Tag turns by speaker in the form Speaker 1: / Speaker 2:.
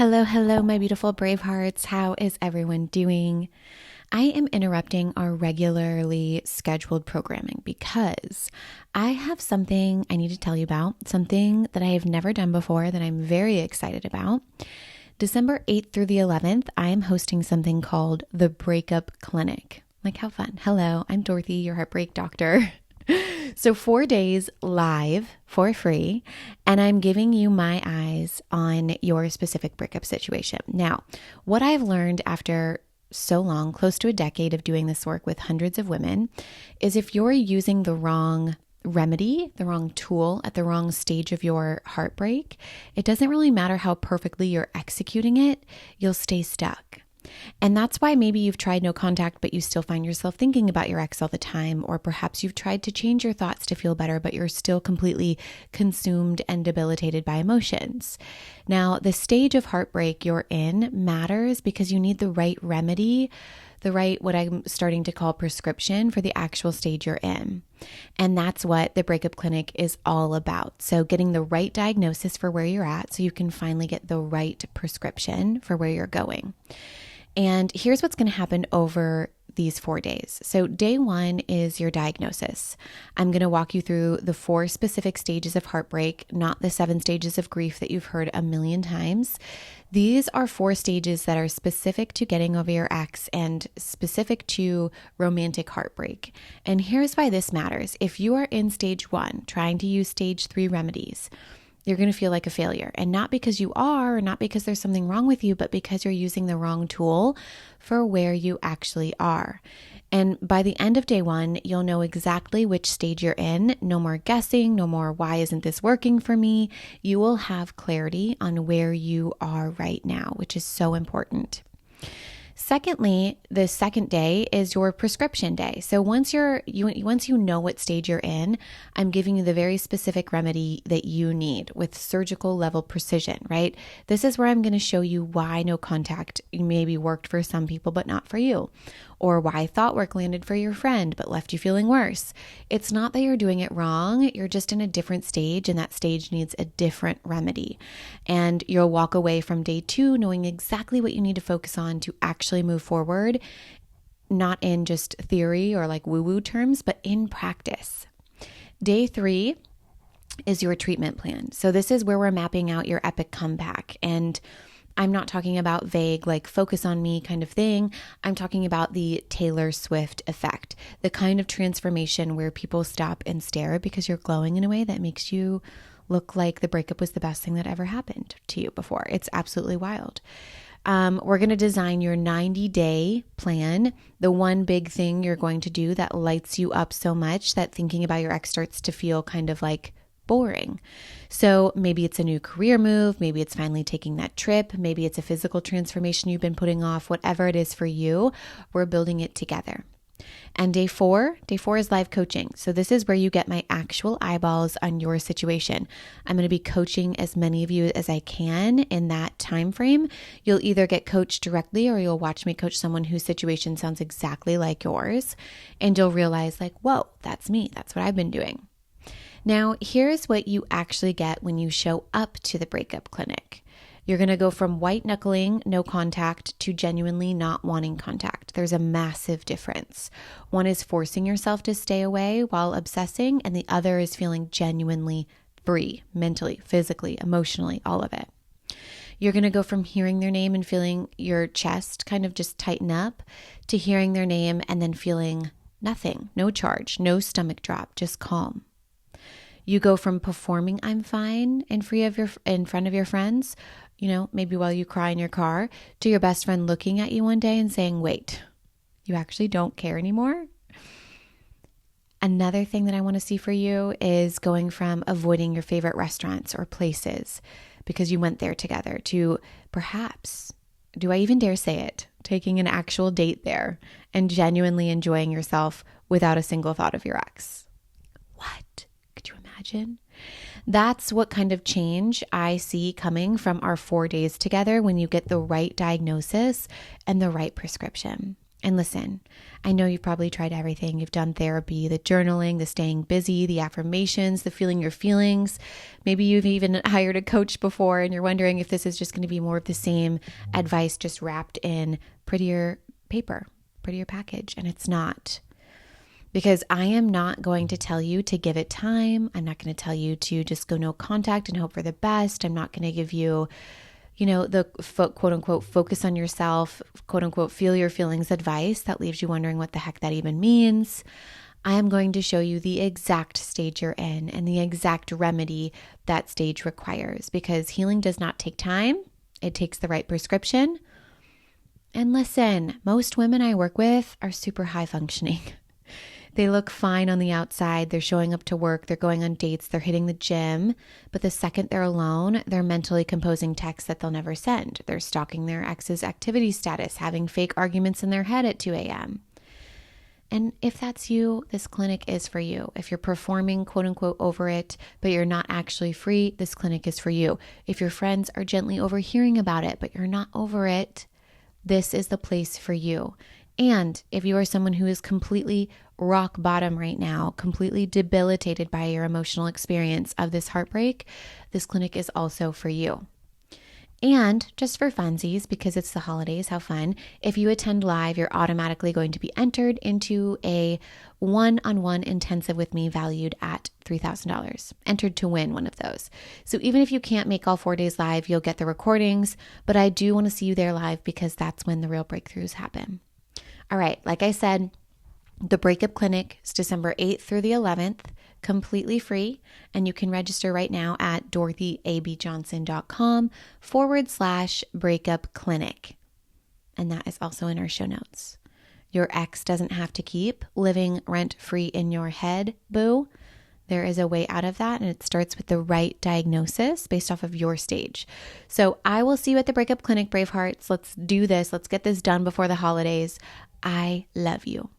Speaker 1: Hello, hello, my beautiful brave hearts. How is everyone doing? I am interrupting our regularly scheduled programming because I have something I need to tell you about, something that I have never done before that I'm very excited about. December 8th through the 11th, I am hosting something called the Breakup Clinic. Like, how fun. Hello, I'm Dorothy, your heartbreak doctor. So 4 days live for free, and I'm giving you my eyes on your specific breakup situation. Now, what I've learned after so long, close to a decade of doing this work with hundreds of women, is if you're using the wrong remedy, the wrong tool at the wrong stage of your heartbreak, it doesn't really matter how perfectly you're executing it, you'll stay stuck. And that's why maybe you've tried no contact, but you still find yourself thinking about your ex all the time. Or perhaps you've tried to change your thoughts to feel better, but you're still completely consumed and debilitated by emotions. Now, the stage of heartbreak you're in matters because you need the right remedy, the right, what I'm starting to call prescription for the actual stage you're in. And that's what the Breakup Clinic is all about. So getting the right diagnosis for where you're at so you can finally get the right prescription for where you're going. And here's what's going to happen over these 4 days. So day one is your diagnosis. I'm going to walk you through the 4 specific stages of heartbreak, not the 7 stages of grief that you've heard a million times. These are 4 stages that are specific to getting over your ex and specific to romantic heartbreak. And here's why this matters. If you are in stage 1, trying to use stage 3 remedies, you're going to feel like a failure. And not because you are, or not because there's something wrong with you, but because you're using the wrong tool for where you actually are. And by the end of day 1, you'll know exactly which stage you're in. No more guessing, no more, why isn't this working for me? You will have clarity on where you are right now, which is so important. Secondly, the second day is your prescription day. So once you know what stage you're in, I'm giving you the very specific remedy that you need with surgical level precision, right? This is where I'm going to show you why no contact maybe worked for some people, but not for you. Or why thought work landed for your friend, but left you feeling worse. It's not that you're doing it wrong. You're just in a different stage, and that stage needs a different remedy. And you'll walk away from day 2 knowing exactly what you need to focus on to actually move forward, not in just theory or like woo-woo terms, but in practice. Day 3 is your treatment plan. So this is where we're mapping out your epic comeback. And I'm not talking about vague, like focus on me kind of thing. I'm talking about the Taylor Swift effect, the kind of transformation where people stop and stare because you're glowing in a way that makes you look like the breakup was the best thing that ever happened to you before. It's absolutely wild. We're going to design your 90-day plan, the one big thing you're going to do that lights you up so much that thinking about your ex starts to feel kind of like boring. So maybe it's a new career move, maybe it's finally taking that trip, maybe it's a physical transformation you've been putting off, whatever it is for you, we're building it together. And day 4 is live coaching. So this is where you get my actual eyeballs on your situation. I'm going to be coaching as many of you as I can in that time frame. You'll either get coached directly or you'll watch me coach someone whose situation sounds exactly like yours. And you'll realize like, whoa, that's me. That's what I've been doing. Now, here's what you actually get when you show up to the Breakup Clinic. You're going to go from white-knuckling, no contact, to genuinely not wanting contact. There's a massive difference. One is forcing yourself to stay away while obsessing, and the other is feeling genuinely free, mentally, physically, emotionally, all of it. You're going to go from hearing their name and feeling your chest kind of just tighten up to hearing their name and then feeling nothing, no charge, no stomach drop, just calm. You go from performing I'm fine in front of your friends, maybe while you cry in your car, to your best friend looking at you one day and saying, wait, you actually don't care anymore? Another thing that I want to see for you is going from avoiding your favorite restaurants or places because you went there together to perhaps, do I even dare say it, taking an actual date there and genuinely enjoying yourself without a single thought of your ex. What? Could you imagine? That's what kind of change I see coming from our 4 days together when you get the right diagnosis and the right prescription. And listen, I know you've probably tried everything. You've done therapy, the journaling, the staying busy, the affirmations, the feeling your feelings. Maybe you've even hired a coach before and you're wondering if this is just going to be more of the same advice just wrapped in prettier paper, prettier package. And it's not. Because I am not going to tell you to give it time. I'm not going to tell you to just go no contact and hope for the best. I'm not going to give you the quote unquote focus on yourself, quote unquote feel your feelings advice that leaves you wondering what the heck that even means. I am going to show you the exact stage you're in and the exact remedy that stage requires, because healing does not take time. It takes the right prescription. And listen, most women I work with are super high functioning. They look fine on the outside. They're showing up to work. They're going on dates. They're hitting the gym. But the second they're alone, they're mentally composing texts that they'll never send. They're stalking their ex's activity status, having fake arguments in their head at 2 a.m. And if that's you, this clinic is for you. If you're performing, quote unquote, over it, but you're not actually free, this clinic is for you. If your friends are gently overhearing about it, but you're not over it, this is the place for you. And if you are someone who is completely rock bottom right now, completely debilitated by your emotional experience of this heartbreak, this clinic is also for you. And just for funsies, because it's the holidays, how fun, if you attend live, you're automatically going to be entered into a one-on-one intensive with me valued at $3,000, entered to win one of those. So even if you can't make all 4 days live, you'll get the recordings, but I do want to see you there live because that's when the real breakthroughs happen. All right, like I said, the Breakup Clinic is December 8th through the 11th, completely free. And you can register right now at dorothyabjohnson.com/breakup clinic. And that is also in our show notes. Your ex doesn't have to keep living rent-free in your head, boo. There is a way out of that, and it starts with the right diagnosis based off of your stage. So I will see you at the Breakup Clinic, Bravehearts. Let's do this. Let's get this done before the holidays. I love you.